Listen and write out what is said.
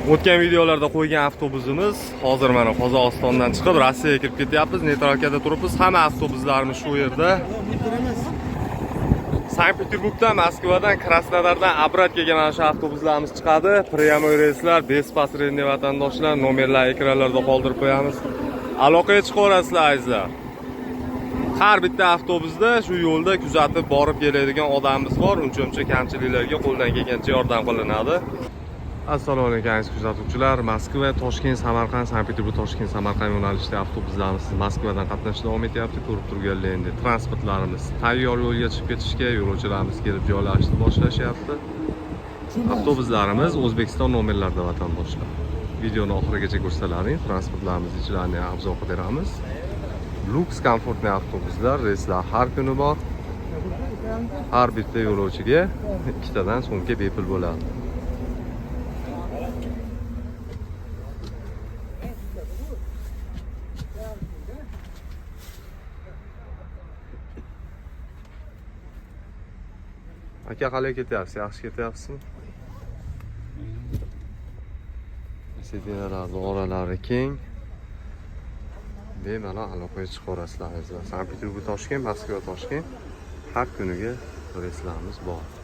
O'tgan videolarda qo'ygan avtobusimiz hozir mana Qozog'istondan chiqib Rossiyaga kirib ketyapmiz. Neytralkada turibmiz. Hamma avtobuslarimiz shu yerda. Sankt-Peterburgdan, Moskvadan, Krasnodardan Abrat kelgan mana shu avtobuslarimiz chiqadi. Pryamoy reyslar, bespasredniy vatandoshlar, nomerlarni ekranlarda qoldirib qo'yamiz. Aloqaga chiqaverasizlar azizlar. Har bitta avtobusda shu yo'lda kuzatib borib keladigan odamimiz bor. Uncha kamchiliklarga qo'ldan kelgancha yordam qilinadi. Assalomu alaykum aziz kuzatuvchilar. Moskva, Toshkent, Samarqand, Sankt-Peterburg, Toshkent, Samarqand yo'nalishida avtobuslarimiz Moskvadan qatnashda davom etyapti. Ko'rib turganlar endi transportlarimiz tayyor yo'lga chiqib ketishga, yo'lovchilarimiz kelib joylashishni boshlashyapti. Avtobuslarimiz O'zbekiston nomerlarida vatandoshlar. Videoni oxirigacha ko'rsalaring, transportlarimiz ichilarini obzor qilamiz. Lux komfortli avtobuslar, reyslar har kuni bor. Har bitta yo'lovchiga 2 tadan so'mga bepul bo'ladi. Aka qalay ketyapsiz? Yaxshi ketyapsizmi? Sidinalarning oralari keng. Bemalol aloqaga chiqaverasizlar. Sankt-Peterburg, Toshkent, Moskva, Toshkent har kuniga reyslarimiz bor.